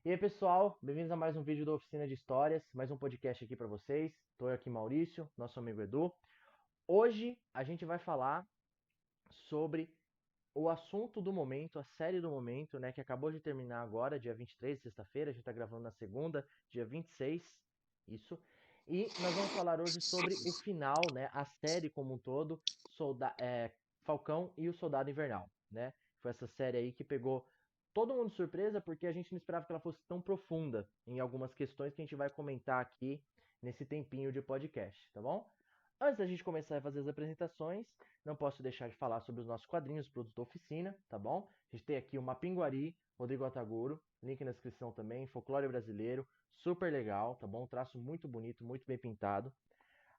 E aí, pessoal, bem-vindos a mais um vídeo da Oficina de Histórias, mais um podcast aqui para vocês. Estou aqui, Maurício, nosso amigo Edu. Hoje a gente vai falar sobre o assunto do momento, a série do momento, né, que acabou de terminar agora, dia 23, sexta-feira. A gente está gravando na segunda, dia 26, isso. E nós vamos falar hoje sobre o final, né, a série como um todo, Falcão e o Soldado Invernal, né? Foi essa série aí que pegou todo mundo de surpresa, porque a gente não esperava que ela fosse tão profunda em algumas questões que a gente vai comentar aqui nesse tempinho de podcast, tá bom? Antes da gente começar a fazer as apresentações, não posso deixar de falar sobre os nossos quadrinhos, produtos da oficina, tá bom? A gente tem aqui o Mapinguari, Rodrigo Ataguro, link na descrição também, folclore brasileiro, super legal, tá bom? Um traço muito bonito, muito bem pintado.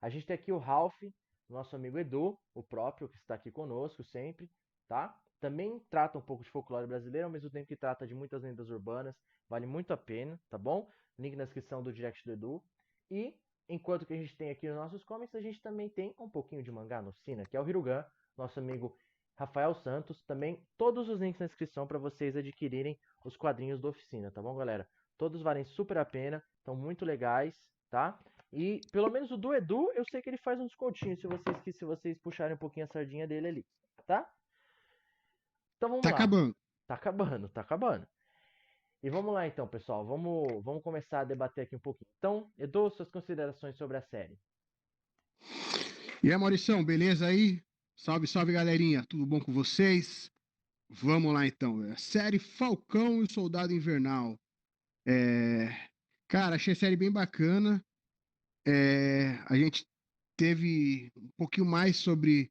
A gente tem aqui o Ralph, nosso amigo Edu, o próprio, que está aqui conosco sempre, tá? Também trata um pouco de folclore brasileiro, ao mesmo tempo que trata de muitas lendas urbanas, vale muito a pena, tá bom? Link na descrição do direct do Edu. E, enquanto que a gente tem aqui nos nossos comics, a gente também tem um pouquinho de mangá no Oficina, que é o Hirugan, nosso amigo Rafael Santos. Também todos os links na descrição para vocês adquirirem os quadrinhos da Oficina, tá bom, galera? Todos valem super a pena, estão muito legais, tá? E pelo menos o do Edu, eu sei que ele faz um descontinho se vocês puxarem um pouquinho a sardinha dele ali, tá? Então vamos Tá lá. acabando. Tá acabando, tá acabando. E vamos lá então, pessoal. Vamos começar a debater aqui um pouquinho. Então, Edu, suas considerações sobre a série. E aí, Maurição, beleza aí? Salve, salve, galerinha. Tudo bom com vocês? Vamos lá, então. A série Falcão e o Soldado Invernal. É... Cara, achei a série bem bacana. A gente teve um pouquinho mais sobre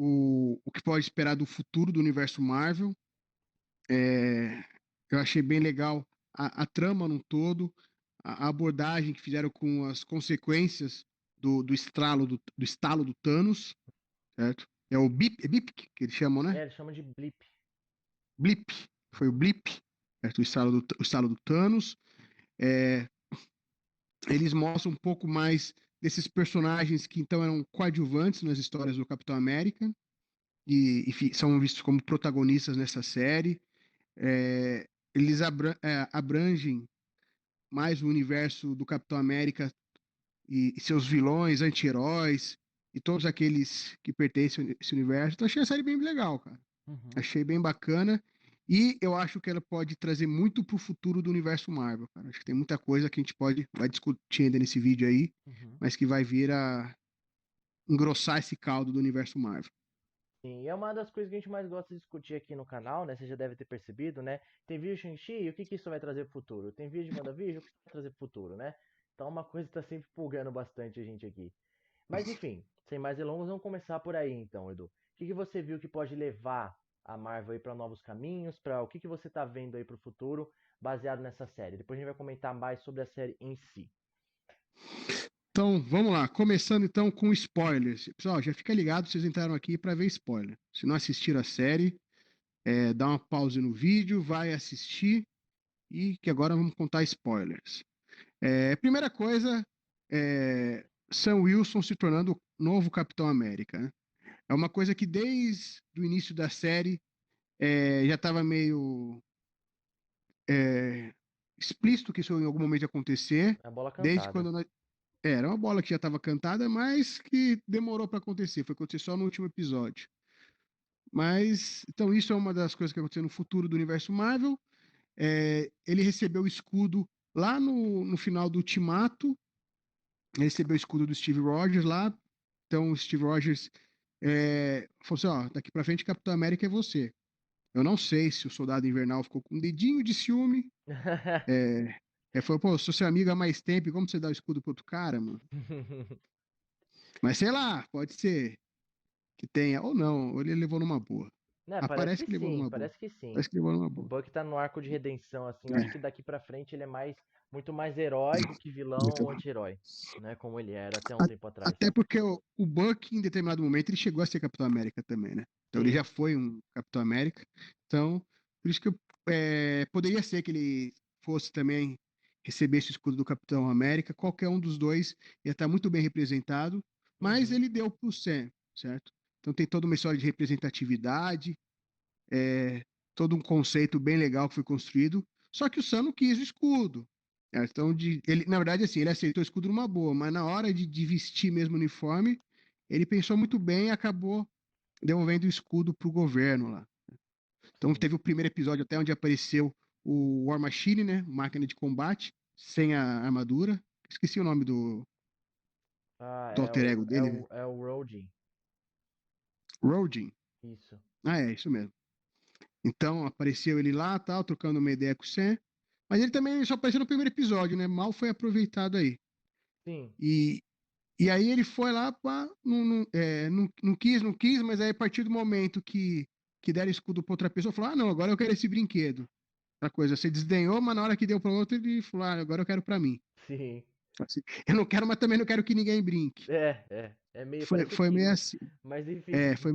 o que pode esperar do futuro do universo Marvel. É... Eu achei bem legal a trama no todo, a abordagem que fizeram com as consequências do estalo do Thanos. Certo? É o Bip que eles chamam, né? É, ele chama de blip. Blip. Foi o Blip, certo? O estalo do Thanos. É, eles mostram um pouco mais desses personagens que então eram coadjuvantes nas histórias do Capitão América e são vistos como protagonistas nessa série. Eles abrangem mais o universo do Capitão América e seus vilões, anti-heróis e todos aqueles que pertencem a esse universo. Então achei a série bem legal, cara. Uhum. Achei bem bacana. E eu acho que ela pode trazer muito pro futuro do universo Marvel, cara. Acho que tem muita coisa que a gente vai discutir ainda nesse vídeo aí, Uhum. mas que vai vir a engrossar esse caldo do universo Marvel. Sim, e é uma das coisas que a gente mais gosta de discutir aqui no canal, né? Você já deve ter percebido, né? Tem vídeo de Shang-Chi, e o que que isso vai trazer pro futuro? Tem vídeo de WandaVision, o que isso vai trazer pro futuro, né? Então é uma coisa que tá sempre pulgando bastante a gente aqui. Mas enfim, sem mais delongas, vamos começar por aí então, Edu. O que que você viu que pode levar a Marvel aí para novos caminhos, para o que que você tá vendo aí pro futuro, baseado nessa série? Depois a gente vai comentar mais sobre a série em si. Então, vamos lá. Começando então com spoilers. Pessoal, já fica ligado, vocês entraram aqui para ver spoiler. Se não assistiram a série, dá uma pausa no vídeo, vai assistir e que agora vamos contar spoilers. Primeira coisa, Sam Wilson se tornando o novo Capitão América, né? É uma coisa que desde o início da série já estava meio explícito que isso em algum momento ia acontecer, É a bola desde cantada. quando era uma bola que já estava cantada, mas que demorou para acontecer, foi acontecer só no último episódio. Mas, então, isso é uma das coisas que aconteceu no futuro do universo Marvel. Ele recebeu o escudo lá no final do Ultimato, ele recebeu o escudo do Steve Rogers lá. Então, o Steve Rogers falou assim: ó, daqui pra frente, Capitão América é você. Eu não sei se o Soldado Invernal ficou com um dedinho de ciúme. Falou, pô, sou seu amigo há mais tempo, e como você dá o escudo pro outro cara, mano? Mas sei lá, pode ser que tenha, ou não, ou ele levou numa boa. Né, parece Aparece que que levou sim, numa boa. parece que sim. Parece que levou numa O boa. Buck tá no arco de redenção, assim. Eu acho que É, daqui pra frente ele é muito mais herói do que vilão muito ou bom. anti-herói, né? Como ele era até um tempo atrás. Até porque o Buck, em determinado momento, ele chegou a ser Capitão América também, né? Então ele Sim. já foi um Capitão América. Então, por isso que poderia ser que ele fosse também receber esse escudo do Capitão América. Qualquer um dos dois ia estar muito bem representado, mas Uhum. ele deu pro Sam, certo? Então tem toda uma história de representatividade, é, todo um conceito bem legal que foi construído. Só que o Sam não quis o escudo. Então, ele, na verdade, assim, ele aceitou o escudo numa boa, mas na hora de vestir mesmo o uniforme, ele pensou muito bem e acabou devolvendo o escudo pro governo lá. Então Sim. teve o primeiro episódio até onde apareceu o War Machine, né? Máquina de combate, sem a armadura. Esqueci o nome Ah, do alter ego dele, né? é o Rodin. Rodin. Isso. Ah, é, isso mesmo. Então apareceu ele lá, tal, trocando uma ideia com o Sam. Mas ele também só apareceu no primeiro episódio, né? Mal foi aproveitado aí. Sim. E, e aí ele foi lá, pá, não quis, mas aí a partir do momento que deram escudo pra outra pessoa, falou: ah, não, agora eu quero esse brinquedo. A coisa, você desdenhou, mas na hora que deu pra outro, ele falou: ah, agora eu quero pra mim. Sim. Assim, eu não quero, mas também não quero que ninguém brinque. É meio, Foi, parece o foi meio Kiwi. assim. Mas enfim, É, foi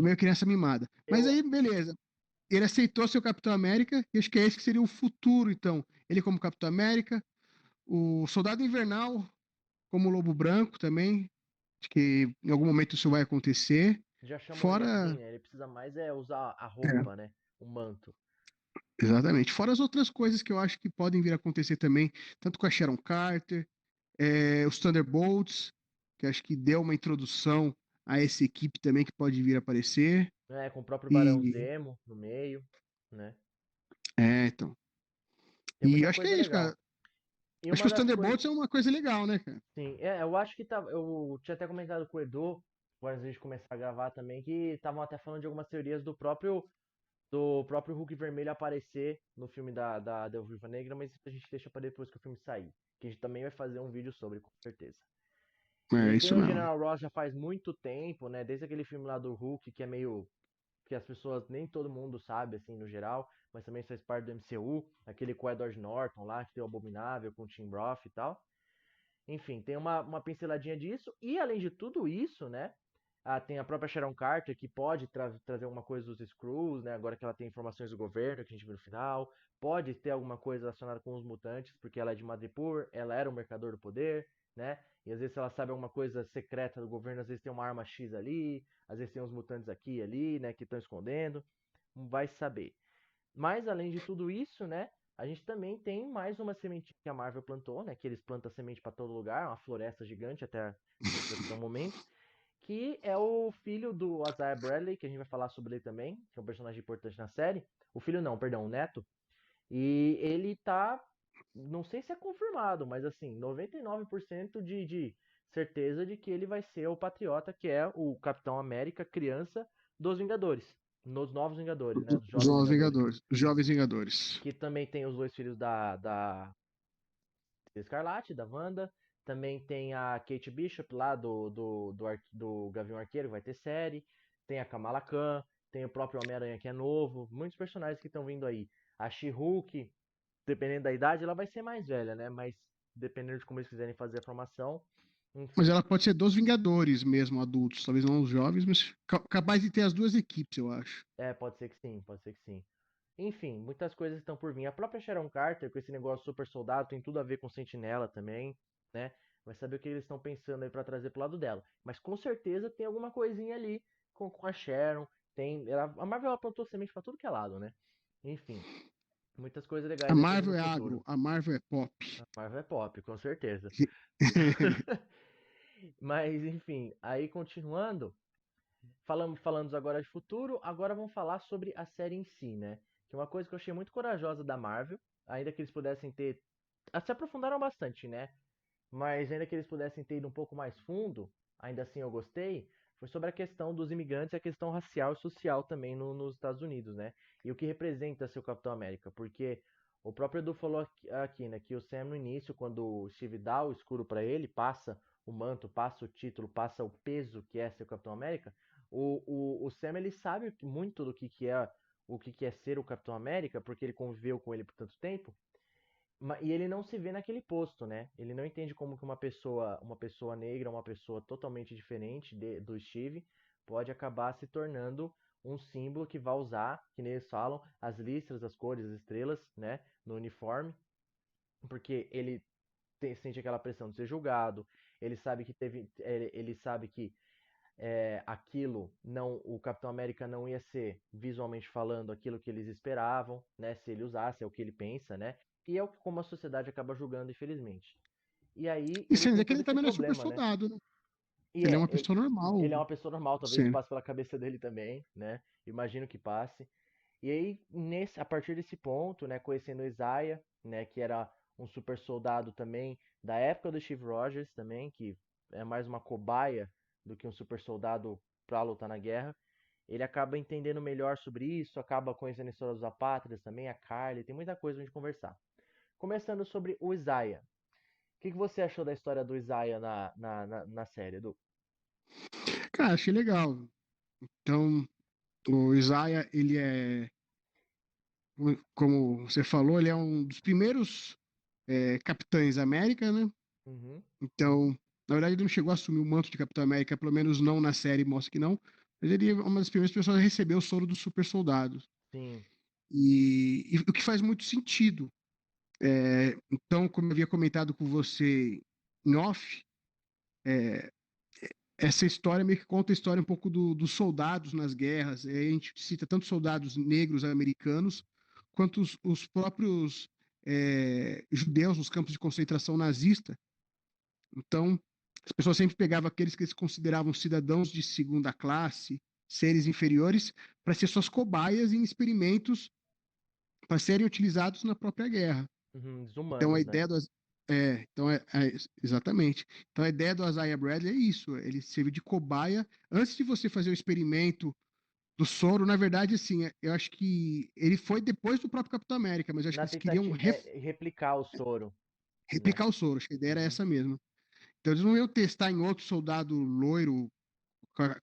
meio criança mimada. Mas eu, aí, beleza. Ele aceitou ser o Capitão América, e acho que é esse que seria o futuro, então. Ele como Capitão América, o Soldado Invernal como Lobo Branco também. Acho que em algum momento isso vai acontecer. já chamam ele assim, Fora. né? Ele precisa mais usar a É, roupa, né? O manto. exatamente. Fora as outras coisas que eu acho que podem vir a acontecer também, tanto com a Sharon Carter, os Thunderbolts, que acho que deu uma introdução a essa equipe também que pode vir a aparecer. É, com o próprio Barão E. Zemo no meio, né? Então. Tem E muita eu acho que coisa é isso, legal. cara. E Acho que uma os das coisas. Thunderbolts é uma coisa legal, né, cara? Sim, eu acho que tá. Eu tinha até comentado com o Edu, antes de a gente começar a gravar também, que estavam até falando de algumas teorias do próprio Hulk Vermelho aparecer no filme da Viúva Negra, mas isso a gente deixa pra depois que o filme sair. Que a gente também vai fazer um vídeo sobre, com certeza. É E tem isso o mesmo. General Ross já faz muito tempo, né? Desde aquele filme lá do Hulk, que é meio. Que as pessoas, nem todo mundo sabe, assim, no geral, mas também faz parte do MCU. Aquele com o Edward Norton lá, que tem o Abominável, com o Tim Roth e tal. Enfim, tem uma pinceladinha disso. E além de tudo isso, né? Tem a própria Sharon Carter, que pode trazer alguma coisa dos Skrulls, né? Agora que ela tem informações do governo, que a gente viu no final. Pode ter alguma coisa relacionada com os mutantes, porque ela é de Madripoor, ela era um mercador do poder, né? E às vezes ela sabe alguma coisa secreta do governo, às vezes tem uma arma X ali, às vezes tem uns mutantes aqui e ali, né? Que estão escondendo. Não vai saber. Mas além de tudo isso, né? A gente também tem mais uma semente que a Marvel plantou, né? Que eles plantam semente para todo lugar, uma floresta gigante até o momento. Que é o filho do Isaiah Bradley, que a gente vai falar sobre ele também, que é um personagem importante na série. O filho não, perdão, o neto. E ele tá, não sei se é confirmado, mas assim, 99% de certeza de que ele vai ser o Patriota, que é o Capitão América criança dos Vingadores. Nos Novos Vingadores, né? Dos Os Jovens Novos Vingadores. Vingadores. Os Jovens Vingadores. Que também tem os dois filhos da Escarlate, da Wanda. Também tem a Kate Bishop lá do Gavião Arqueiro, vai ter série. Tem a Kamala Khan. Tem o próprio Homem-Aranha que é novo. Muitos personagens que estão vindo aí. A She-Hulk, dependendo da idade, ela vai ser mais velha, né? Mas dependendo de como eles quiserem fazer a formação. Mas Enfim. ela pode ser dos Vingadores mesmo, adultos. Talvez não os jovens, mas capaz de ter as duas equipes, eu acho. Pode ser que sim, pode ser que sim. Enfim, muitas coisas estão por vir. A própria Sharon Carter, com esse negócio super soldado, tem tudo a ver com Sentinela também, né? Vai saber o que eles estão pensando aí pra trazer pro lado dela. Mas com certeza tem alguma coisinha ali com a Sharon. A Marvel apontou semente pra tudo que é lado, né? Enfim, muitas coisas A legais aí pra vir no Marvel é futuro. agro, a Marvel é pop. A Marvel é pop, com certeza. Mas enfim, aí continuando, falamos agora de futuro, agora vamos falar sobre a série em si, né? Que é uma coisa que eu achei muito corajosa da Marvel, ainda que eles pudessem ter. Se aprofundaram bastante, né? Mas ainda que eles pudessem ter ido um pouco mais fundo, ainda assim eu gostei, foi sobre a questão dos imigrantes e a questão racial e social também nos Estados Unidos, né? E o que representa ser o Capitão América, porque o próprio Edu falou aqui, né, que o Sam no início, quando o Steve dá o escuro para ele, passa o manto, passa o título, passa o peso que é ser o Capitão América, o Sam ele sabe muito do que é ser o Capitão América, porque ele conviveu com ele por tanto tempo, e ele não se vê naquele posto, né? Ele não entende como que uma pessoa negra, uma pessoa totalmente diferente do Steve, pode acabar se tornando um símbolo que vai usar, que nem eles falam, as listras, as cores, as estrelas, né? No uniforme, porque ele sente aquela pressão de ser julgado, ele sabe que aquilo não, o Capitão América não ia ser visualmente falando aquilo que eles esperavam, né? Se ele usasse, é o que ele pensa, né? E é o que como a sociedade acaba julgando, infelizmente. E aí E ele sem tem dizer que todo ele esse também não é super problema, né? soldado, né? E Ele é uma pessoa normal, ele é uma pessoa normal, talvez sim. passe pela cabeça dele também, né? Imagino que passe. E aí, a partir desse ponto, né, conhecendo o Isaiah, né, que era um super soldado também da época do Steve Rogers também, que é mais uma cobaia do que um super soldado para lutar na guerra. Ele acaba entendendo melhor sobre isso, acaba conhecendo a história dos apátridas também, a Carly, tem muita coisa pra gente conversar. Começando sobre o Isaiah. O que você achou da história do Isaiah na série, Edu? Cara, achei legal. Então, o Isaiah, ele é, como você falou, ele é um dos primeiros Capitães América, né? Uhum, Então, na verdade, ele não chegou a assumir o manto de Capitão América, pelo menos não na série, mostra que não. Mas ele é uma das primeiras pessoas a receber o soro dos super soldados. sim. E o que faz muito sentido. Então, como eu havia comentado com você em off, é, essa história meio que conta a história um pouco dos soldados nas guerras. A gente cita tanto soldados negros americanos, quanto os próprios judeus nos campos de concentração nazista. Então, as pessoas sempre pegavam aqueles que eles consideravam cidadãos de segunda classe, seres inferiores, para ser suas cobaias em experimentos para serem utilizados na própria guerra. Uhum, Então, a desumanos, né? ideia do. Exatamente. Então, a ideia do Isaiah Bradley é isso: ele serve de cobaia. Antes de você fazer o experimento do soro, na verdade, assim, eu acho que ele foi depois do próprio Capitão América, mas eu acho que Na eles queriam tentativa replicar o soro, né? replicar o soro. Acho que a ideia era Uhum, essa mesmo. Então, eles não iam testar em outro soldado loiro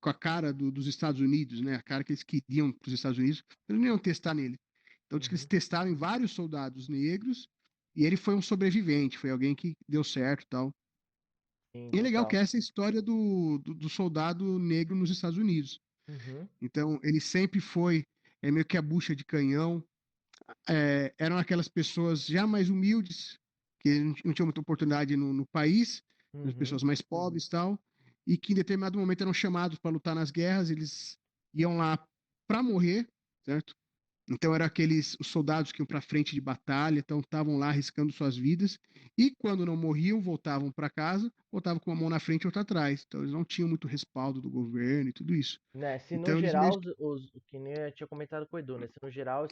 com a cara dos Estados Unidos, né? A cara que eles queriam para os Estados Unidos, eles não iam testar nele. Então diz que eles uhum. testaram em vários soldados negros e ele foi um sobrevivente, foi alguém que deu certo e tal. Sim, E é legal que total. essa é a história do soldado negro nos Estados Unidos. Uhum, Então ele sempre foi meio que a bucha de canhão. Eram aquelas pessoas já mais humildes, que não tinham muita oportunidade no país, as uhum. pessoas mais pobres e tal, e que em determinado momento eram chamados para lutar nas guerras, eles iam lá para morrer, certo? Então eram aqueles os soldados que iam para frente de batalha, então estavam lá arriscando suas vidas, e quando não morriam, voltavam para casa, voltavam com uma mão na frente e outra atrás. Então eles não tinham muito respaldo do governo e tudo isso. Né, se no Então eles mesmo. geral, que nem eu tinha comentado com o Edu, né? Se no geral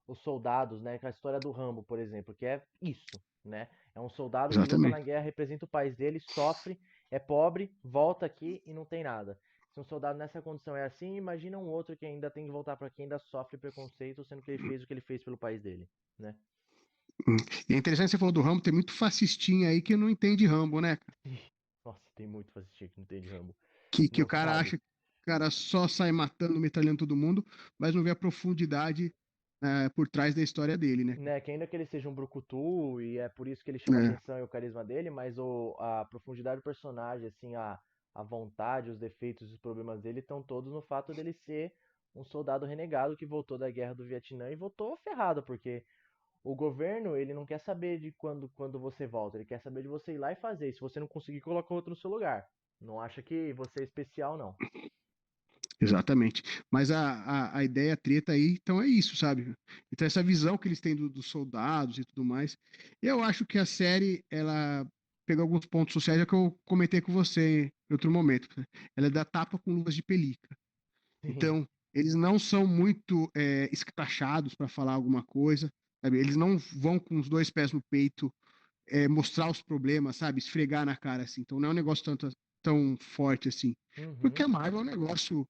os soldados, né? Com a história do Rambo, por exemplo, que é isso, né? É um soldado que luta na Exatamente. guerra, representa o país dele, sofre, é pobre, volta aqui e não tem nada. Se um soldado nessa condição é assim, imagina um outro que ainda tem que voltar para aqui, ainda sofre preconceito, sendo que ele fez o que ele fez pelo país dele, né? E é interessante que você falou do Rambo, tem muito fascistinha aí que não entende Rambo, né? Nossa, tem muito pra assistir que não tem de Rambo. Que o Não cara sabe. acha que o cara só sai matando, metralhando todo mundo, mas não vê a profundidade por trás da história dele, né? Né, que ainda que ele seja um brucutu, e é por isso que ele chama É, atenção e o carisma dele, mas a profundidade do personagem, assim, a vontade, os defeitos e os problemas dele estão todos no fato dele ser um soldado renegado que voltou da guerra do Vietnã e voltou ferrado, porque o governo, ele não quer saber de quando você volta, ele quer saber de você ir lá e fazer. E se você não conseguir, coloca outro no seu lugar. Não acha que você é especial, não. exatamente. Mas a ideia, a treta aí, então é isso, sabe? Então essa visão que eles têm dos soldados e tudo mais. Eu acho que a série, ela pegou alguns pontos sociais que eu comentei com você em outro momento, né? Ela é da tapa com luvas de pelica. Sim. Então, eles não são muito escrachados para falar alguma coisa, sabe? Eles não vão com os dois pés no peito mostrar os problemas, sabe? Esfregar na cara, assim. Então, não é um negócio tão forte assim. Porque Uhum. a Marvel é um negócio.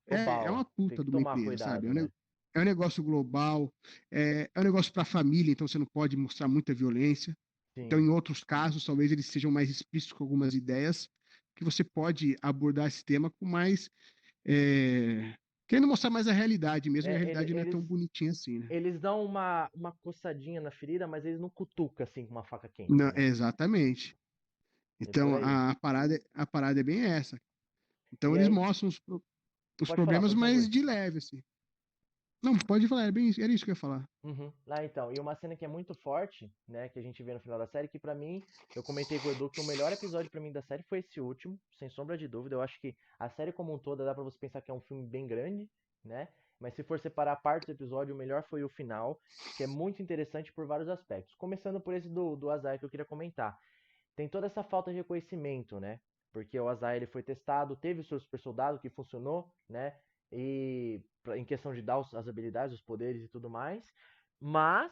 É uma Global. Tem puta que de uma tomar empresa, sabe? cuidado, né? É um negócio global, é um negócio para a família, então você não pode mostrar muita violência. Então, Sim. em outros casos, talvez eles sejam mais explícitos com algumas ideias, que você pode abordar esse tema com mais querendo mostrar mais a realidade mesmo, e a É, realidade não é tão bonitinha assim, né? eles dão uma coçadinha na ferida, mas eles não cutucam assim com uma faca quente, Não, né? exatamente. É por Então aí. a parada é bem essa. Então E eles aí, mostram os pode falar, problemas, por mas favor. de leve, assim. Não, pode falar, era isso que eu ia falar. Uhum. Ah, então, e uma cena que é muito forte, né, que a gente vê no final da série, que pra mim, eu comentei com o Edu que o melhor episódio pra mim da série foi esse último, sem sombra de dúvida. Eu acho que a série como um todo dá pra você pensar que é um filme bem grande, né? Mas se for separar partes do episódio, o melhor foi o final, que é muito interessante por vários aspectos. Começando por esse do Azai que eu queria comentar. Tem toda essa falta de reconhecimento, né? Porque o Azai ele foi testado, teve o seu super soldado que funcionou, né? E em questão de dar as habilidades, os poderes e tudo mais. Mas,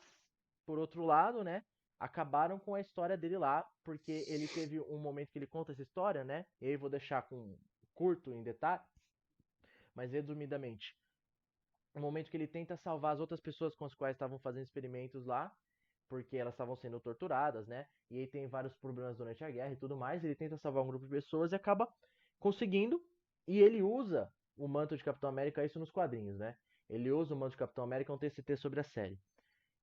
por outro lado, né? Acabaram com a história dele lá, porque ele teve um momento que ele conta essa história, né? E aí vou deixar com curto em detalhes, mas resumidamente, um momento que ele tenta salvar as outras pessoas com as quais estavam fazendo experimentos lá, porque elas estavam sendo torturadas, né? E aí tem vários problemas durante a guerra e tudo mais. Ele tenta salvar um grupo de pessoas e acaba conseguindo. E ele usa o manto de Capitão América, isso nos quadrinhos, né? Ele usa o manto de Capitão América, um TCT sobre a série.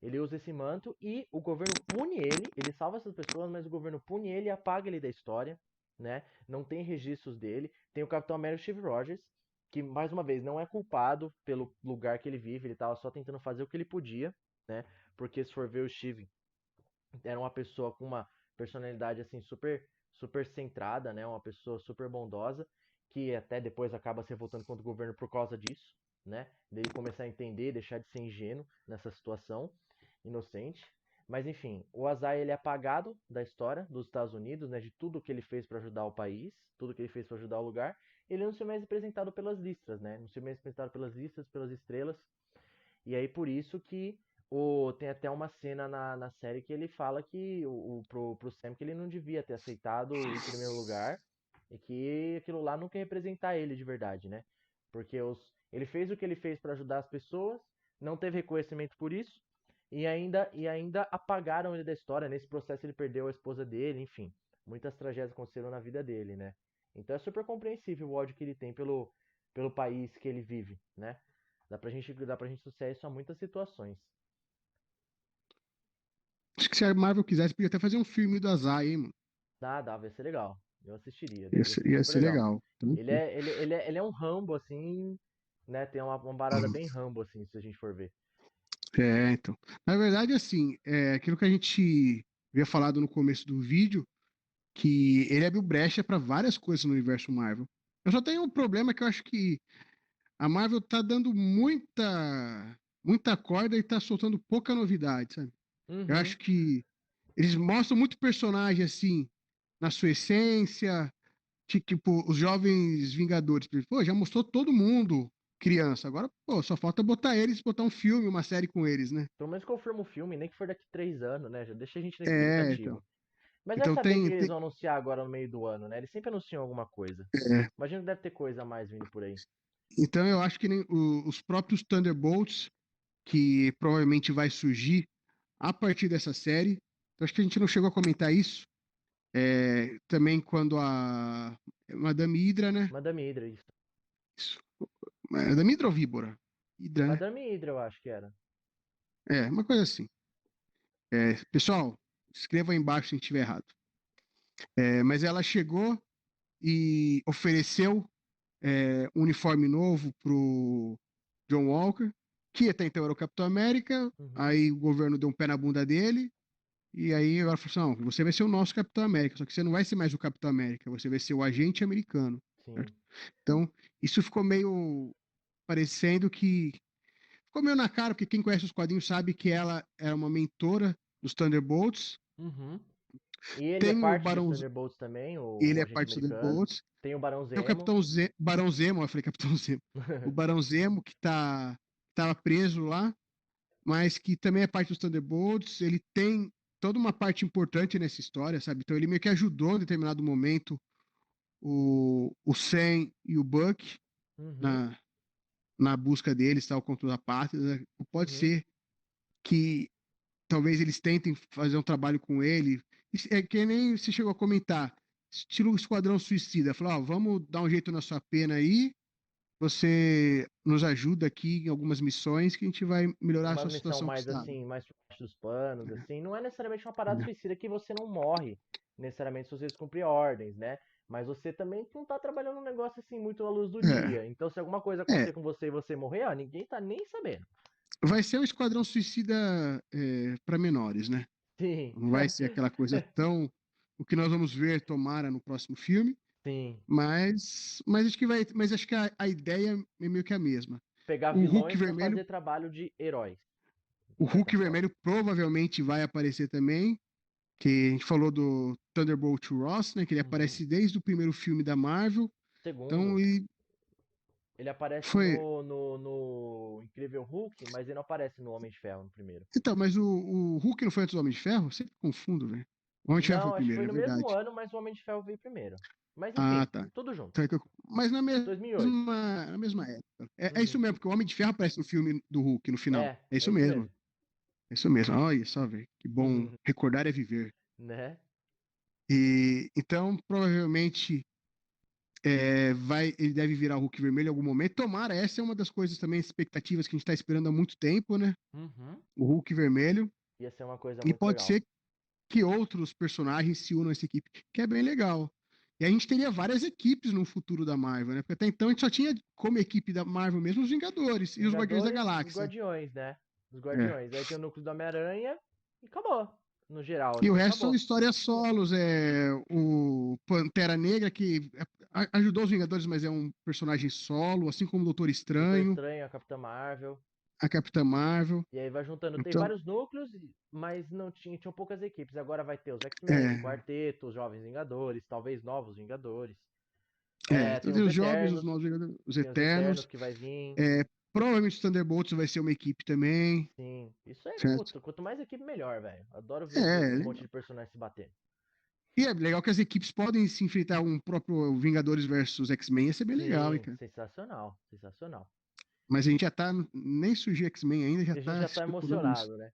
Ele usa esse manto e o governo pune ele salva essas pessoas, mas o governo pune ele e apaga ele da história, né? Não tem registros dele. Tem o Capitão América Steve Rogers, que mais uma vez não é culpado pelo lugar que ele vive, ele estava só tentando fazer o que ele podia, né? Porque se for ver o Steve, era uma pessoa com uma personalidade assim super centrada, né? Uma pessoa super bondosa, que até depois acaba se revoltando contra o governo por causa disso, né? Dele começar a entender, deixar de ser ingênuo nessa situação, inocente. Mas enfim, o Azai ele é apagado da história dos Estados Unidos, né? De tudo que ele fez para ajudar o país, tudo que ele fez para ajudar o lugar. Ele não se mais representado pelas listras, né? Não se mais representado pelas listras, pelas estrelas. E aí por isso que tem até uma cena na série que ele fala que pro Sam que ele não devia ter aceitado em primeiro lugar e que aquilo lá nunca ia representar ele de verdade, né? Porque ele fez o que ele fez para ajudar as pessoas, não teve reconhecimento por isso e ainda apagaram ele da história. Nesse processo ele perdeu a esposa dele, enfim, muitas tragédias aconteceram na vida dele, né? Então é super compreensível o ódio que ele tem pelo país que ele vive, né? Dá pra gente associar isso a muitas situações. Acho que se a Marvel quisesse, podia até fazer um filme do Azai, hein, mano? Dava, ia ser legal. Eu assistiria, Ia ia ser, ser ia super ser legal. legal. Tranquilo. Ele é um Rambo, assim, né? Tem uma parada bem Rambo, assim, se a gente for ver. É, então. Na verdade, assim, aquilo que a gente havia falado no começo do vídeo, que ele abriu brecha para várias coisas no universo Marvel. Eu só tenho um problema que eu acho que a Marvel tá dando muita corda e tá soltando pouca novidade, sabe? Eu Uhum. acho que eles mostram muito personagem assim na sua essência, tipo os jovens Vingadores, pô, já mostrou todo mundo criança, agora pô, só falta botar eles, botar um filme, uma série com eles, né? Pelo menos confirma o filme, nem que for daqui 3 anos, né? Já deixa a gente na É, então. expectativa. Mas vai Então saber o que tem, eles tem vão anunciar agora no meio do ano, né? Eles sempre anunciam alguma coisa. é, Imagino que deve ter coisa a mais vindo por aí. então eu acho que nem os próprios Thunderbolts que provavelmente vai surgir a partir dessa série. Eu acho que a gente não chegou a comentar isso. Também quando a Madame Hydra, né? Madame Hydra, isso. Isso. Madame Hydra ou Víbora? Hydra, né? Madame Hydra, eu acho que era. Uma coisa assim. Pessoal, escreva aí embaixo se estiver errado. Mas ela chegou e ofereceu um uniforme novo pro John Walker, que até então era o Capitão América. Uhum. Aí o governo deu um pé na bunda dele. E aí ela falou assim: não, você vai ser o nosso Capitão América, só que você não vai ser mais o Capitão América, você vai ser o agente americano. Certo? Sim. Então, isso ficou meio parecendo que. Ficou meio na cara, porque quem conhece os quadrinhos sabe que ela era uma mentora dos Thunderbolts. Uhum. E ele é Tem o parte dos Barão. Thunderbolts também, o, Ele o é agente parte dos americano. Thunderbolts. Tem o Barão Tem o Zemo. Barão Zemo, eu falei Capitão Zemo. O Barão Zemo, que tava preso lá, mas que também é parte dos Thunderbolts. Ele tem toda uma parte importante nessa história, sabe? Então ele meio que ajudou em determinado momento o Sam e o Buck Uhum. na, na busca deles, tal, contra a pátria. Pode Uhum. ser que talvez eles tentem fazer um trabalho com ele. É que nem você chegou a comentar, estilo Esquadrão Suicida. Falou, ó, vamos dar um jeito na sua pena aí, você nos ajuda aqui em algumas missões que a gente vai melhorar a Uma sua missão situação que mais está. assim, mais por baixo dos panos, assim. Não é necessariamente uma parada É, suicida que você não morre, necessariamente se você cumprir ordens, né? Mas você também não tá trabalhando um negócio assim muito à luz do É, dia. Então, se alguma coisa é. acontecer com você e você morrer, ó, ninguém tá nem sabendo. Vai ser o Esquadrão Suicida para menores, né? Sim, Não vai ser aquela coisa tão. O que nós vamos ver, tomara, no próximo filme. sim. Mas acho que vai. Mas acho que a ideia é meio que a mesma. Pegar O Hulk vilões pra Vermelho, fazer trabalho de heróis, o dessa Hulk forma. Vermelho provavelmente vai aparecer também. Que a gente falou do Thunderbolt Ross, né? Que ele Uhum. aparece desde o primeiro filme da Marvel. Então, Segundo, e ele aparece foi. no Incrível Hulk, mas ele não aparece no Homem de Ferro no primeiro. Então, mas o Hulk não foi antes do Homem de Ferro? Eu sempre confundo, velho. O Homem de Ferro foi Não, acho que primeiro, foi é no mesmo verdade. ano, mas o Homem de Ferro veio primeiro. Mas Ah, enfim, tá. tudo junto. Então mas 2008. na mesma época. É isso Uhum. mesmo, porque o Homem de Ferro aparece no filme do Hulk no final. É, É é isso isso mesmo. mesmo. É isso mesmo. Olha só, velho. Que bom. Recordar é viver. Né? E então, provavelmente, ele deve virar o Hulk vermelho em algum momento. Tomara, essa é uma das coisas também, expectativas que a gente está esperando há muito tempo, né? Uhum. O Hulk vermelho. Ia ser uma coisa E muito pode legal. ser que outros personagens se unam a essa equipe, que é bem legal. E a gente teria várias equipes no futuro da Marvel, né? Porque até então a gente só tinha como equipe da Marvel mesmo os Vingadores e os Guardiões da Vingadores e os Galáxia. Guardiões, né? Os É. Guardiões. Aí tem o núcleo do Homem-Aranha e acabou. No geral, E o assim, resto são acabou. histórias solos. O Pantera Negra, que ajudou os Vingadores, mas é um personagem solo, assim como o Doutor Doutor Estranho, Estranho, a Capitã Marvel. a Capitã Marvel. E aí vai juntando. Tem Então, vários núcleos, mas não tinham poucas equipes. Agora vai ter os X-Men, é, Quarteto, os Jovens Vingadores, talvez novos Vingadores. É, tem então tem os os jovens, os Eternos. novos Vingadores, os Tem os Eternos Eternos. que vai vir. Provavelmente os Thunderbolts vai ser uma equipe também, Sim. Isso é certo? quanto mais equipe, melhor, velho. Adoro ver um É, monte de personagens se batendo. e é legal que as equipes podem se enfrentar um próprio Vingadores versus X-Men, ia ser bem legal, hein, Sim, cara. sensacional. Sensacional. Mas a gente já tá, nem surgiu X-Men ainda, já E a gente tá já tá especulando isso. emocionado, né?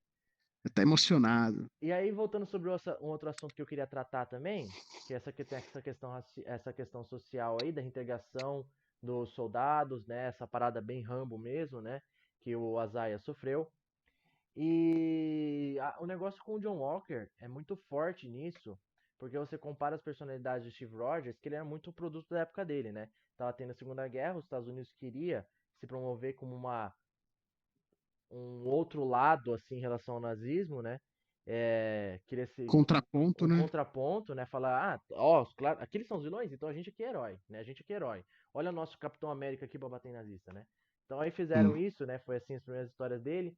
Já tá emocionado. E aí, voltando sobre um outro assunto que eu queria tratar também, que essa que tem essa questão, essa questão social aí da reintegração dos soldados, né? Essa parada bem Rambo mesmo, né? Que o Azaia sofreu. E o negócio com o John Walker é muito forte nisso, porque você compara as personalidades de Steve Rogers, que ele era muito produto da época dele, né? Tava tendo a Segunda Guerra, os Estados Unidos queria se promover como um outro lado assim em relação ao nazismo, né? Queria ser Contraponto, um né? contraponto, né? Falar, ó, claro, aqueles são os vilões, então a gente aqui é herói, né? A gente aqui é herói. Olha o nosso Capitão América aqui pra bater em nazista, né? Então aí fizeram Hum. isso, né? Foi assim as primeiras histórias dele.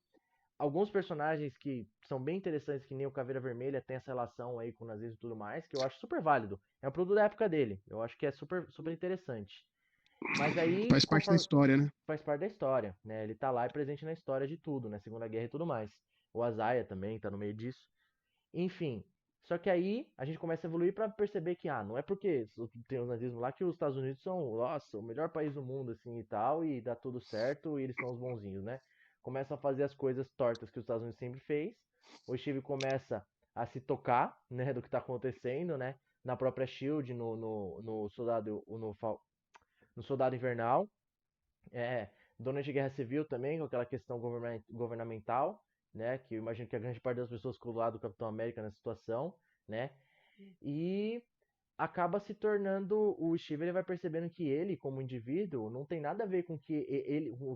Alguns personagens que são bem interessantes, que nem o Caveira Vermelha, tem essa relação aí com o nazismo e tudo mais, que eu acho super válido. É um produto da época dele. Eu acho que é super, super interessante. Mas aí, Faz parte da conforme, história, né? faz parte da história, né? Ele tá lá e presente na história de tudo, né? Segunda Guerra e tudo mais. O Azaia também tá no meio disso. Enfim, só que aí a gente começa a evoluir para perceber que, não é porque tem o nazismo lá que os Estados Unidos são, nossa, o melhor país do mundo, assim, e tal, e dá tudo certo, e eles são os bonzinhos, né? Começam a fazer as coisas tortas que os Estados Unidos sempre fez. O Steve começa a se tocar, né, do que tá acontecendo, né? Na própria Shield, no Soldado, no Soldado Invernal, durante a Guerra Civil também, com aquela questão governamental, né? Que eu imagino que a grande parte das pessoas ficou do lado do Capitão América nessa situação, né? E acaba se tornando o Steve, ele vai percebendo que ele, como indivíduo, não tem nada a ver com o que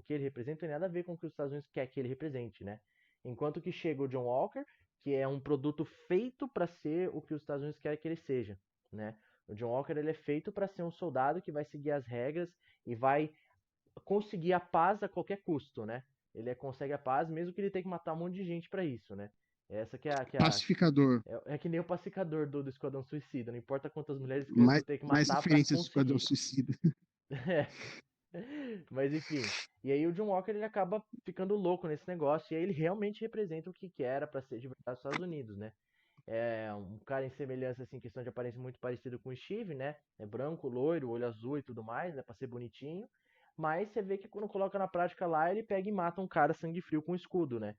ele representa, não tem nada a ver com o que os Estados Unidos quer que ele represente, né? Enquanto que chega o John Walker, que é um produto feito para ser o que os Estados Unidos querem que ele seja, né? O John Walker ele é feito para ser um soldado que vai seguir as regras e vai conseguir a paz a qualquer custo, né? Ele consegue a paz mesmo que ele tenha que matar um monte de gente para isso, né? Essa Pacificador. é que nem o pacificador do Esquadrão Suicida. Não importa quantas mulheres e crianças Mais, eu tenho que mais matar para referências do Esquadrão conseguir. Suicida. Mas enfim. E aí o John Walker ele acaba ficando louco nesse negócio. E aí ele realmente representa o que era para ser de verdade os Estados Unidos, né? É um cara em semelhança, assim, questão de aparência muito parecido com o Steve, né? É branco, loiro, olho azul e tudo mais, né? Pra ser bonitinho. Mas você vê que quando coloca na prática lá, ele pega e mata um cara sangue frio com escudo, né?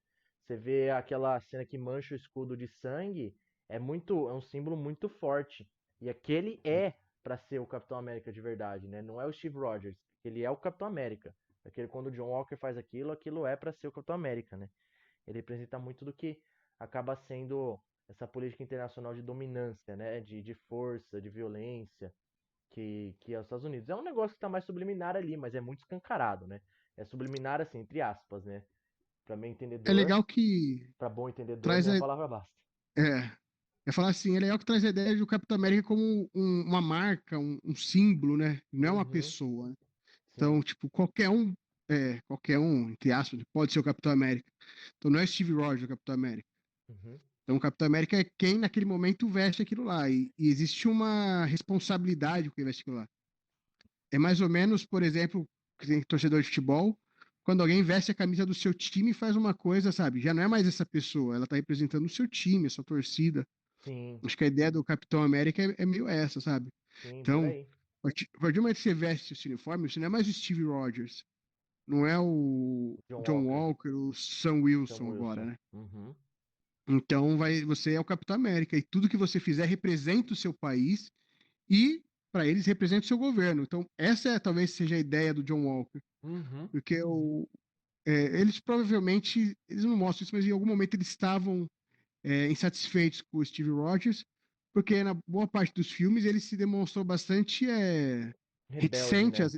Você vê aquela cena que mancha o escudo de sangue, é um símbolo muito forte. E aquele é pra ser o Capitão América de verdade, né? Não é o Steve Rogers, ele é o Capitão América. Aquele quando o John Walker faz aquilo, aquilo é pra ser o Capitão América, né? Ele representa muito do que acaba sendo essa política internacional de dominância, né? De força, de violência. que é os Estados Unidos. É um negócio que tá mais subliminar ali, mas é muito escancarado, né? É subliminar assim, entre aspas, né? Pra meio É entendedor, legal que pra bom entendedor, traz meia a, palavra basta. é, é falar assim, é legal que traz a ideia do Capitão América como uma marca, um símbolo, né? Não é uma Uhum, pessoa, né? sim. Então, tipo, qualquer um, entre aspas, pode ser o Capitão América. Então não é Steve Rogers o Capitão América. Uhum, Então o Capitão América é quem naquele momento veste aquilo lá. E existe uma responsabilidade com quem veste aquilo lá. É mais ou menos, por exemplo, que tem torcedor de futebol, quando alguém veste a camisa do seu time e faz uma coisa, sabe? Já não é mais essa pessoa, ela tá representando o seu time, a sua torcida. sim, Acho que a ideia do Capitão América é meio essa, sabe? sim, por Então, aí. a partir do momento que você veste esse uniforme, você não é mais o Steve Rogers, não é o John John Walker, Walker, o Sam Sam Wilson agora, Wilson. né? Uhum. Então você é o Capitão América e tudo que você fizer representa o seu país e para eles representa o seu governo. Então essa talvez seja a ideia do John Walker, Uhum. porque eles provavelmente eles não mostram isso, mas em algum momento eles estavam insatisfeitos com o Steve Rogers, porque na boa parte dos filmes ele se demonstrou bastante Rebelde, reticente, né?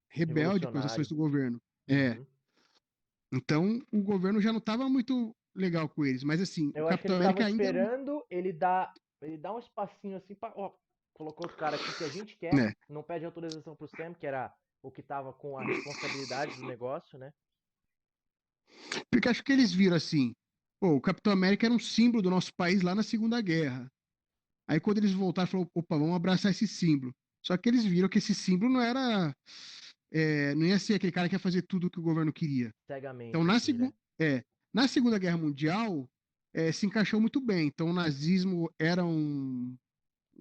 rebelde com as ações Revolucionário. do governo. Uhum. Então o governo já não estava muito legal com eles, mas assim, o Eu acho que Capitão eles estavam América ainda esperando ele dá um espacinho assim pra. Ó, colocou os caras aqui que a gente quer, né? não pede autorização pro Sam, que era o que tava com a responsabilidade do negócio, né? Porque acho que eles viram assim, pô, o Capitão América era um símbolo do nosso país lá na Segunda Guerra. Aí quando eles voltaram, falaram, opa, vamos abraçar esse símbolo. Só que eles viram que esse símbolo não era, não ia ser aquele cara que ia fazer tudo o que o governo queria. Então Cegamente, assim, né? na Segunda Guerra Mundial se encaixou muito bem. Então o nazismo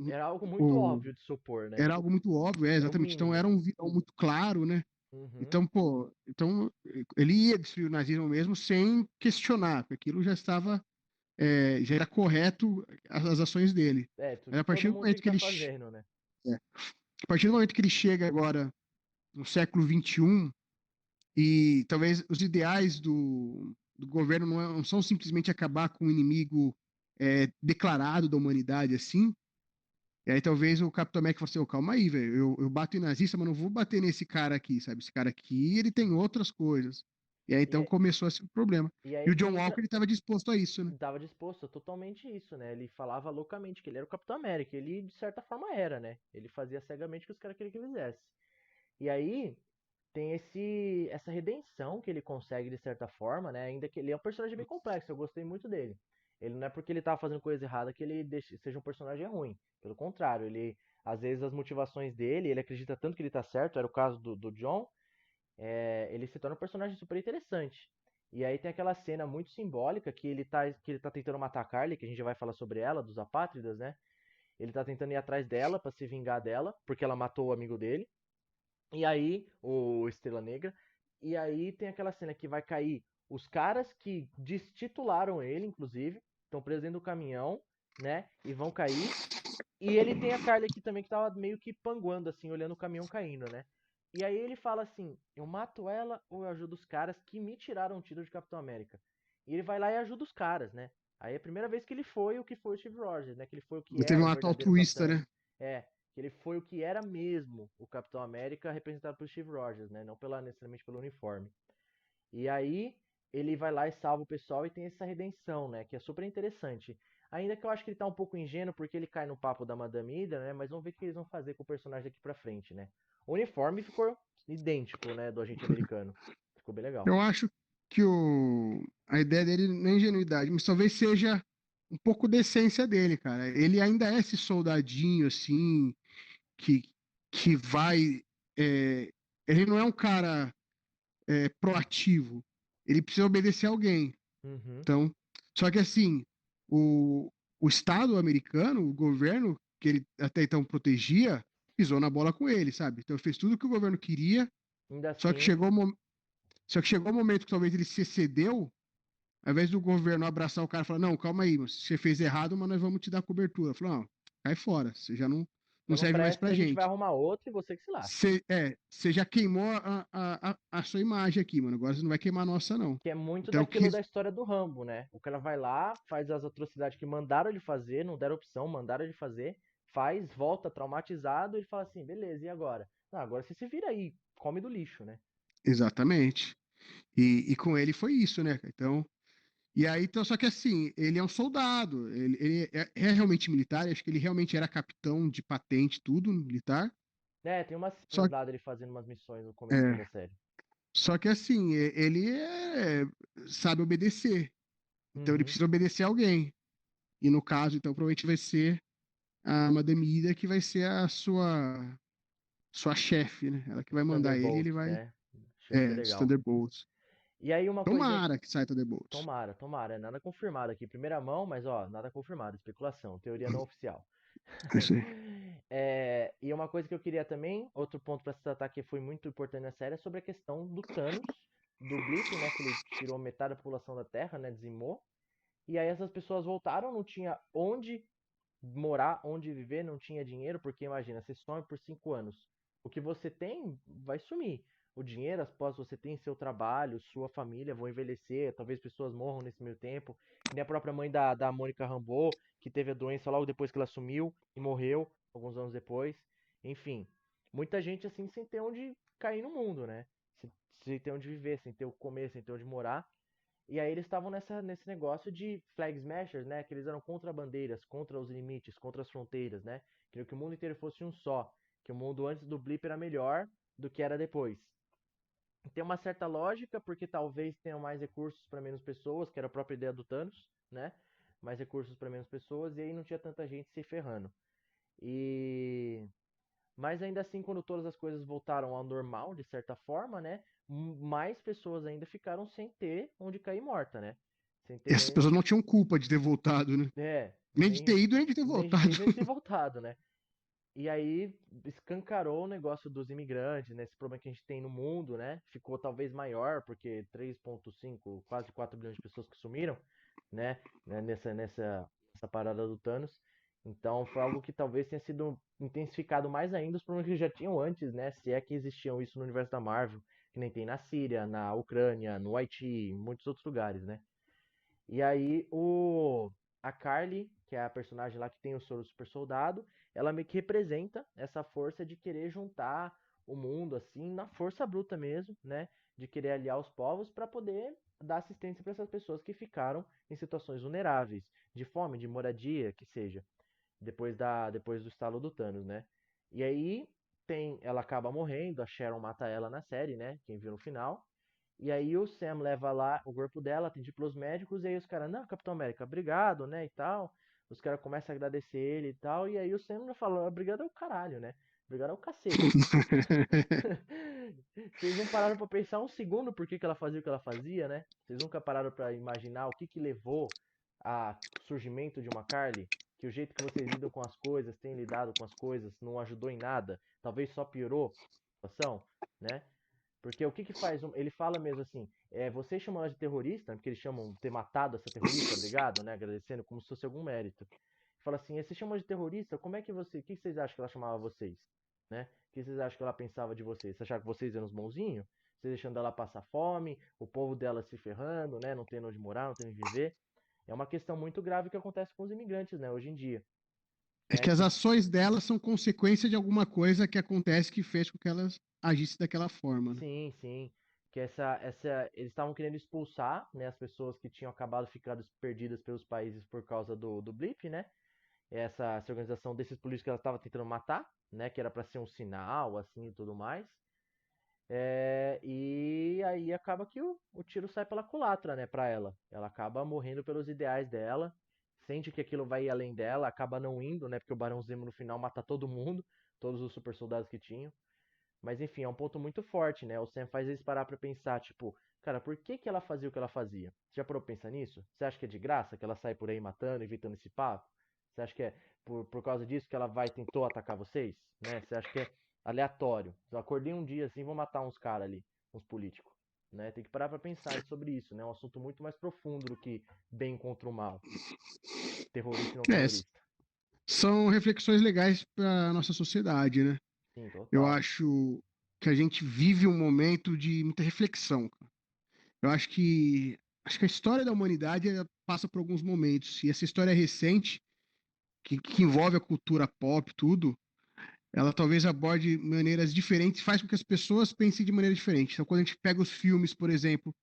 Era algo muito o- óbvio de supor, né? era algo muito óbvio, Era o exatamente. Então era mínimo. um vilão muito claro, né? Uhum. Então, pô, ele ia destruir o nazismo mesmo sem questionar, porque aquilo já era correto as ações dele. É, Mas a todo partir do mundo tem momento que que estar ele, fazendo, né? a partir do momento que ele chega agora no século XXI, e talvez os ideais do governo não são simplesmente acabar com o inimigo declarado da humanidade assim. E aí talvez o Capitão América fale assim, calma aí, velho, eu bato em nazista, mas não vou bater nesse cara aqui, sabe? Esse cara aqui, ele tem outras coisas. E aí então E, começou a ser um problema. e E aí o que John entra. Walker, ele estava disposto a isso, né? Tava disposto a totalmente isso, né? Ele falava loucamente que ele era o Capitão América. Ele, de certa forma, era, né? Ele fazia cegamente o que os caras queriam que ele fizesse. E aí tem essa redenção que ele consegue, de certa forma, né? Ainda que ele é um personagem bem complexo, eu gostei muito dele. Ele não é porque ele tava fazendo coisa errada que ele seja um personagem ruim. Pelo contrário, ele, às vezes, as motivações dele, ele acredita tanto que ele tá certo, era o caso do John, ele se torna um personagem super interessante. E aí tem aquela cena muito simbólica que ele tá tentando matar a Carly, que a gente já vai falar sobre ela, dos apátridas, né? Ele tá tentando ir atrás dela para se vingar dela, porque ela matou o amigo dele. E aí, o Estrela Negra. E aí tem aquela cena que vai cair os caras que destitularam ele, inclusive, estão presos dentro do caminhão, né? E vão cair. E ele tem a Carly aqui também que tava meio que panguando, assim, olhando o caminhão caindo, né? E aí ele fala assim: eu mato ela ou eu ajudo os caras que me tiraram o título de Capitão América? E ele vai lá e ajuda os caras, né? Aí é a primeira vez que ele foi o que foi o Steve Rogers, né? Que ele foi o que Ele teve era um o ato verdadeiro altruísta, Capitão. né? É, que ele foi o que era mesmo o Capitão América representado pelo Steve Rogers, né? Não necessariamente pelo uniforme. E aí ele vai lá e salva o pessoal e tem essa redenção, né? Que é super interessante. Ainda que eu acho que ele tá um pouco ingênuo porque ele cai no papo da Madame Hydra, né? Mas vamos ver o que eles vão fazer com o personagem daqui pra frente, né? O uniforme ficou idêntico, né? Do agente americano. Ficou bem legal. Eu acho que a ideia dele não é ingenuidade, mas talvez seja um pouco da essência dele, cara. Ele ainda é esse soldadinho, assim, que, que vai. é, ele não é um cara proativo. Ele precisa obedecer a alguém. Uhum. Então, só que assim, o Estado americano, o governo, que ele até então protegia, pisou na bola com ele, sabe? Então fez tudo o que o governo queria, Ainda só que assim, chegou, só que chegou o momento que talvez ele se excedeu, ao invés do governo abraçar o cara e falar, não, calma aí, você fez errado, mas nós vamos te dar cobertura. Falou, não, cai fora, você já não você não serve mais presta, pra a gente vai gente. arrumar outro e você que se lasque. Você já queimou a sua imagem aqui, mano. Agora você não vai queimar a nossa, não. Que é muito Então, daquilo da história do Rambo, né? O cara vai lá, faz as atrocidades que mandaram ele fazer, não deram opção, mandaram ele fazer, volta traumatizado, ele fala assim, beleza, e agora? Não, agora você se vira aí, come do lixo, né? Exatamente. E com ele foi isso, né? Então, e aí, então, só que assim, ele é um soldado, ele é realmente militar, acho que ele realmente era capitão de patente, tudo militar. É, tem umas Só, cenas lá dele fazendo umas missões no comecinho é, da série. só que assim, ele sabe obedecer. Então ele Uhum. precisa obedecer a alguém. E no caso, então, provavelmente vai ser a Madame Ida que vai ser a sua chefe, né? Ela que vai mandar ele e ele Thunderbolts, vai. né? Acho que vai ser Os legal. Thunderbolts. E aí uma coisinha, Tomara que saia Thunderbolts. tomara, tomara, é nada confirmado aqui, primeira mão, mas ó, nada confirmado, especulação, teoria não oficial. É isso aí. E uma coisa que eu queria também, outro ponto para se tratar que foi muito importante na série, é sobre a questão do Thanos, do Blip, né? Que ele tirou metade da população da Terra, né? Dizimou. E aí essas pessoas voltaram, não tinha onde morar, onde viver, não tinha dinheiro, porque imagina, você some por 5 anos. O que você tem vai sumir. O dinheiro, as posses você tem, seu trabalho, sua família vão envelhecer, talvez pessoas morram nesse meio tempo. Que nem a própria mãe da Mônica Rambeau, que teve a doença logo depois que ela sumiu e morreu, alguns anos depois. Enfim, muita gente assim sem ter onde cair no mundo, né? Sem ter onde viver, sem ter o comer, sem ter onde morar. E aí eles estavam nesse negócio de flag smashers, né? Que eles eram contra bandeiras, contra os limites, contra as fronteiras, né? Queriam que o mundo inteiro fosse um só. Que o mundo antes do blip era melhor do que era depois. Tem uma certa lógica, porque talvez tenham mais recursos para menos pessoas, que era a própria ideia do Thanos, né? Mais recursos para menos pessoas, e aí não tinha tanta gente se ferrando. E mas ainda assim, quando todas as coisas voltaram ao normal, de certa forma, né? Mais pessoas ainda ficaram sem ter onde cair morta, né? Sem E ter essas nem. pessoas não tinham culpa de ter voltado, né? Nem de ter Nem, ido, nem de ter nem de voltado. ter ido nem de ter voltado, né? E aí escancarou o negócio dos imigrantes, né? Esse problema que a gente tem no mundo, né? Ficou talvez maior, porque 3,5, quase 4 bilhões de pessoas que sumiram, né? Nessa parada do Thanos. Então foi algo que talvez tenha sido intensificado mais ainda os problemas que já tinham antes, né? Se é que existiam isso no universo da Marvel, que nem tem na Síria, na Ucrânia, no Haiti, em muitos outros lugares, né? E aí a Carly, que é a personagem lá que tem o soro super soldado, ela meio que representa essa força de querer juntar o mundo assim, na força bruta mesmo, né? De querer aliar os povos para poder dar assistência para essas pessoas que ficaram em situações vulneráveis, de fome, de moradia, que seja, depois do estalo do Thanos, né? E aí ela acaba morrendo, a Sharon mata ela na série, né? Quem viu no final. E aí o Sam leva lá o corpo dela, atende pelos médicos, e aí os caras, não, Capitão América, obrigado, né, e tal. Os caras começam a agradecer ele e tal, e aí o Sam já fala, obrigado é o caralho, né? Obrigado é o cacete. Vocês não pararam pra pensar um segundo por que ela fazia o que ela fazia, né? Vocês nunca pararam pra imaginar o que levou ao surgimento de uma Carly? Que o jeito que vocês lidam com as coisas, têm lidado com as coisas, não ajudou em nada, talvez só piorou a situação, né? Porque o que faz? Ele fala mesmo assim, vocês chamam ela de terrorista, porque eles chamam ter matado essa terrorista, obrigado, né? Agradecendo como se fosse algum mérito. Fala assim, vocês chamam de terrorista, como é que o que vocês acham que ela chamava vocês? Né? O que vocês acham que ela pensava de vocês? Vocês achavam que vocês eram os bonzinhos? Vocês deixando ela passar fome, o povo dela se ferrando, né? Não tendo onde morar, não tendo onde viver. É uma questão muito grave que acontece com os imigrantes, né? Hoje em dia. É Né? que as Que ações delas são consequência de alguma coisa que acontece que fez com que elas agissem daquela forma, né? sim, sim. Que eles estavam querendo expulsar, né, as pessoas que tinham acabado ficando perdidas pelos países por causa do Blip, né? Essa organização desses políticos que ela estava tentando matar, né? Que era para ser um sinal, assim, e tudo mais. E aí acaba que o tiro sai pela culatra, né, pra ela. Ela acaba morrendo pelos ideais dela, sente que aquilo vai ir além dela, acaba não indo, né, porque o Barão Zemo no final mata todo mundo, todos os super soldados que tinham. Mas enfim, é um ponto muito forte, né? O Sam faz eles parar pra pensar, tipo, cara, por que que ela fazia o que ela fazia? Você já parou pra pensar nisso? Você acha que é de graça que ela sai por aí matando, evitando esse papo? Você acha que é por causa disso que ela tentou atacar vocês? Né? Você acha que é aleatório? Eu acordei um dia assim, vou matar uns caras ali, uns políticos. Né? Tem que parar pra pensar sobre isso, né? É um assunto muito mais profundo do que bem contra o mal, terrorista e não É, terrorista. são reflexões legais para nossa sociedade, né? Sim, Eu total. acho que a gente vive um momento de muita reflexão. Eu acho que a história da humanidade ela passa por alguns momentos e essa história recente que envolve a cultura pop, tudo, ela talvez aborde maneiras diferentes, faz com que as pessoas pensem de maneira diferente. Então, quando a gente pega os filmes, por exemplo,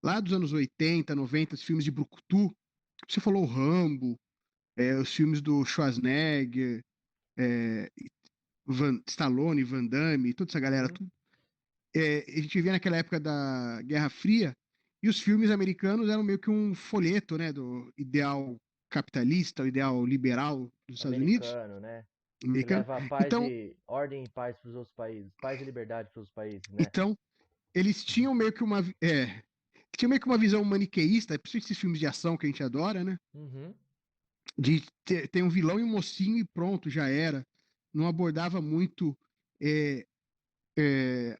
lá dos anos 80, 90, os filmes de Brucutu, você falou Rambo, os filmes do Schwarzenegger, é, Stallone, Van Damme, toda essa galera, Uhum. tudo, a gente vivia naquela época da Guerra Fria, e os filmes americanos eram meio que um folheto, né, do ideal capitalista, o ideal liberal dos Estados Unidos, Americano, né? Que americano. leva paz Então, e ordem e paz para os outros países, paz e liberdade para os países, né? então eles Uhum. tinham meio que uma visão maniqueísta, principalmente esses filmes de ação que a gente adora, né? Uhum. De ter um vilão e um mocinho e pronto, já era. Não abordava muito é, é,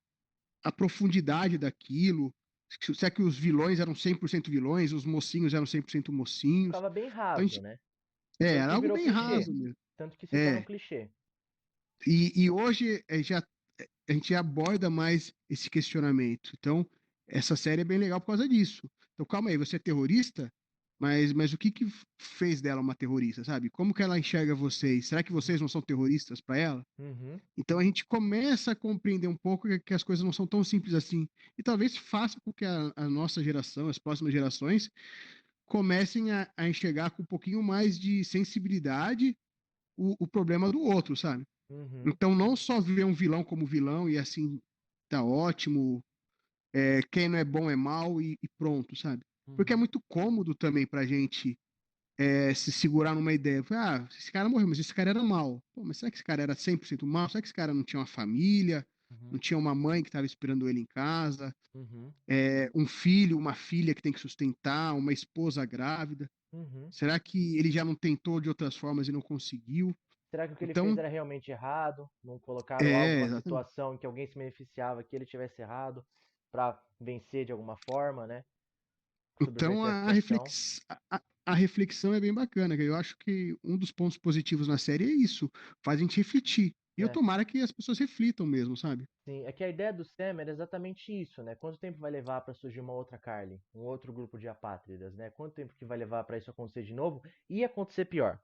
a profundidade daquilo. Se é que os vilões eram 100% vilões, os mocinhos eram 100% mocinhos. Ficava bem Então, raso, né? Tanto era que algo virou bem clichê. raso mesmo. Tanto que se torna um É, clichê. e hoje a gente aborda mais esse questionamento. Então, essa série é bem legal por causa disso. Então, calma aí, você é terrorista? Mas o que fez dela uma terrorista, sabe? Como que ela enxerga vocês? Será que vocês não são terroristas para ela? Uhum. Então a gente começa a compreender um pouco que as coisas não são tão simples assim. E talvez faça com que a nossa geração, as próximas gerações, comecem a enxergar com um pouquinho mais de sensibilidade o problema do outro, sabe? Uhum. Então não só ver um vilão como vilão e assim, tá ótimo, quem não é bom é mal e pronto, sabe? Porque é Uhum. muito cômodo também pra gente se segurar numa ideia. Esse cara morreu, mas esse cara era mal. Pô, mas será que esse cara era 100% mal? Será que esse cara não tinha uma família? Não Uhum. tinha uma mãe que estava esperando ele em casa? Uhum. Um filho, uma filha que tem que sustentar? Uma esposa grávida? Uhum. Será que ele já não tentou de outras formas e não conseguiu? Será que o que ele fez Então, era realmente errado? Não colocaram alguma exatamente. situação em que alguém se beneficiava que ele tivesse errado para vencer de alguma forma, né? Então Subverter a situação. a reflexão é bem bacana. Eu acho que um dos pontos positivos na série é isso, faz a gente refletir. E eu É, tomara que as pessoas reflitam mesmo, sabe? sim. É que a ideia do Sam era exatamente isso, né? Quanto tempo vai levar para surgir uma outra Carly, um outro grupo de apátridas, né? Quanto tempo que vai levar para isso acontecer de novo e acontecer pior?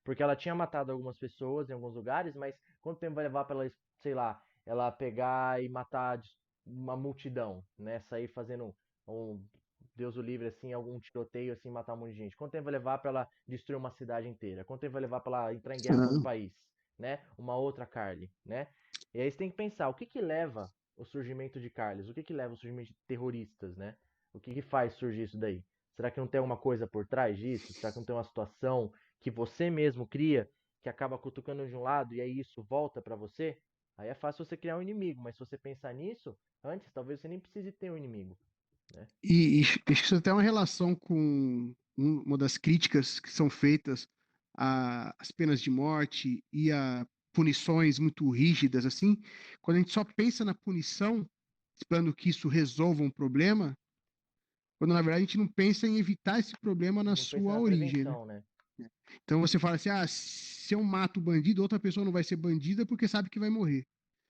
Porque ela tinha matado algumas pessoas em alguns lugares, mas quanto tempo vai levar para ela, sei lá, ela pegar e matar uma multidão, né? Sair fazendo um Deus o livre assim, algum tiroteio assim, matar um monte de gente. Quanto tempo vai levar para ela destruir uma cidade inteira? Quanto tempo vai levar para ela entrar em guerra com outro Ah, país, né? Uma outra Carly, né? E aí você tem que pensar, o que que leva o surgimento de Carlos? O que que leva o surgimento de terroristas, né? O que que faz surgir isso daí? Será que não tem alguma coisa por trás disso? Será que não tem uma situação que você mesmo cria que acaba cutucando de um lado e aí isso volta para você? Aí é fácil você criar um inimigo, mas se você pensar nisso, antes talvez você nem precise ter um inimigo, né? acho que isso tem uma relação com uma das críticas que são feitas às penas de morte e a punições muito rígidas, assim. Quando a gente só pensa na punição, esperando que isso resolva um problema, quando na verdade a gente não pensa em evitar esse problema na Não pensa sua na origem, né? prevenção, né? Então você fala assim, se eu mato o bandido, outra pessoa não vai ser bandida porque sabe que vai morrer.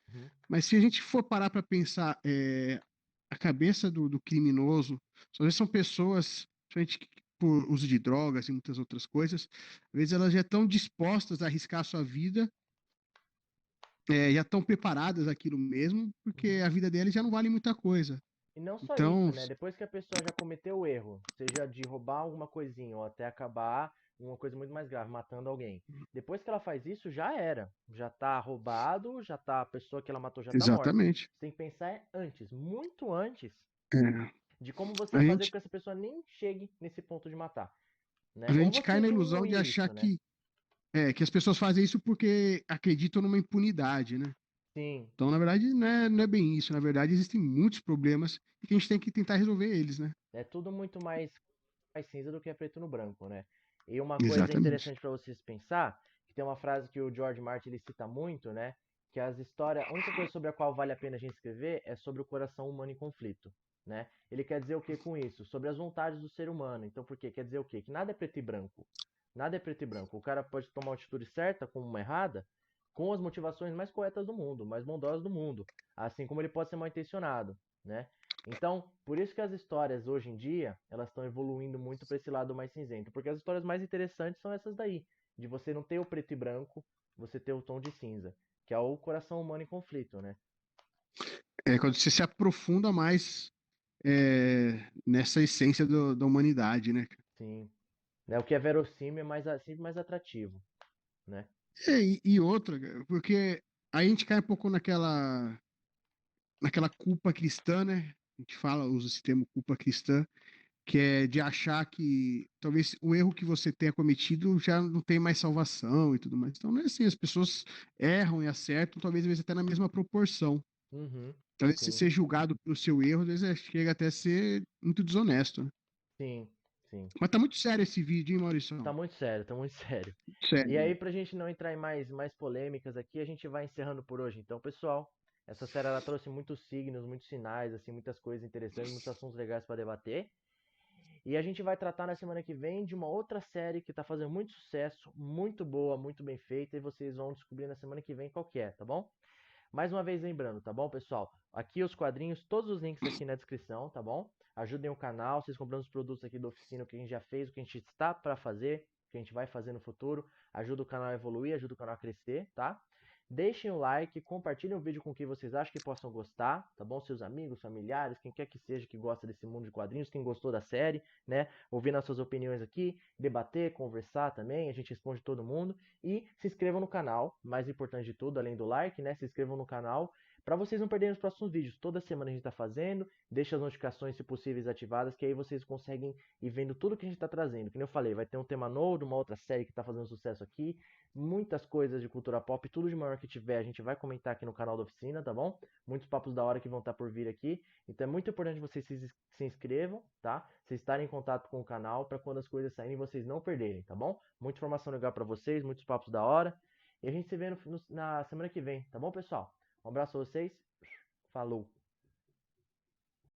Uhum, Mas se a gente for parar para pensar a cabeça do criminoso, às vezes são pessoas, principalmente por uso de drogas e muitas outras coisas, às vezes elas já estão dispostas a arriscar a sua vida, já estão preparadas aquilo mesmo, porque uhum. a vida deles já não vale muita coisa. E não só isso, Então, né? Depois que a pessoa já cometeu o erro, seja de roubar alguma coisinha ou até acabar uma coisa muito mais grave, matando alguém. Depois que ela faz isso, já era. Já tá roubado, já tá a pessoa que ela matou já tá morta. exatamente. Você tem que pensar antes, muito antes, É, de como você a fazer com gente, que essa pessoa nem chegue nesse ponto de matar, a né? Ou gente cai você na ilusão de diminuir achar isso, né? que as pessoas fazem isso porque acreditam numa impunidade, né? Sim, Então, na verdade, não é bem isso. Na verdade, existem muitos problemas e que a gente tem que tentar resolver eles, né? é tudo muito mais cinza do que é preto no branco, né? E uma coisa Exatamente. interessante para vocês pensar, que tem uma frase que o George Martin ele cita muito, né? Que as histórias, a única coisa sobre a qual vale a pena a gente escrever é sobre o coração humano em conflito, né? Ele quer dizer o que com isso? Sobre as vontades do ser humano. Então, por quê? Quer dizer o quê? Que nada é preto e branco. Nada é preto e branco. O cara pode tomar uma atitude certa como uma errada, com as motivações mais corretas do mundo, mais bondosas do mundo, assim como ele pode ser mal intencionado, né? Então, por isso que as histórias hoje em dia, elas estão evoluindo muito para esse lado mais cinzento, porque as histórias mais interessantes são essas daí, de você não ter o preto e branco, você ter o tom de cinza, que é o coração humano em conflito, né? É quando você se aprofunda mais nessa essência da humanidade, né? Sim. Né? O que é verossímil é sempre mais atrativo, né? E outra, cara, porque aí a gente cai um pouco naquela culpa cristã, né? A gente fala, usa esse termo culpa cristã, que é de achar que talvez o erro que você tenha cometido já não tem mais salvação e tudo mais. Então não é assim, as pessoas erram e acertam, talvez às vezes até na mesma proporção. Uhum. Talvez se Sim, ser julgado pelo seu erro, às vezes chega até a ser muito desonesto, né? sim, sim. Mas tá muito sério esse vídeo, hein, Maurício? Tá muito sério, tá muito sério. E aí, Sério. pra gente não entrar em mais polêmicas aqui, a gente vai encerrando por hoje. Então, pessoal, essa série ela trouxe muitos signos, muitos sinais, assim, muitas coisas interessantes, muitos assuntos legais para debater. E a gente vai tratar na semana que vem de uma outra série que tá fazendo muito sucesso, muito boa, muito bem feita, e vocês vão descobrir na semana que vem qual que é, tá bom? Mais uma vez lembrando, tá bom, pessoal? Aqui os quadrinhos, todos os links aqui na descrição, tá bom? Ajudem o canal, vocês comprando os produtos aqui da oficina, o que a gente já fez, o que a gente está para fazer, o que a gente vai fazer no futuro. Ajuda o canal a evoluir, ajuda o canal a crescer, tá? Deixem o like, compartilhem o vídeo com quem vocês acham que possam gostar, tá bom? Seus amigos, familiares, quem quer que seja que gosta desse mundo de quadrinhos, quem gostou da série, né? Ouvir as suas opiniões aqui, debater, conversar também, a gente responde todo mundo. E se inscrevam no canal, mais importante de tudo, além do like, né? Se inscrevam no canal para vocês não perderem os próximos vídeos. Toda semana a gente está fazendo, deixa as notificações, se possíveis, ativadas, que aí vocês conseguem ir vendo tudo que a gente está trazendo. Como eu falei, vai ter um tema novo, uma outra série que está fazendo sucesso aqui, muitas coisas de cultura pop, tudo de maior que tiver, a gente vai comentar aqui no canal da oficina, tá bom? Muitos papos da hora que vão estar por vir aqui. Então é muito importante vocês se inscrevam, tá? Vocês estarem em contato com o canal para quando as coisas saírem vocês não perderem, tá bom? Muita informação legal para vocês, muitos papos da hora. E a gente se vê na semana que vem, tá bom, pessoal? Um abraço a vocês. Falou!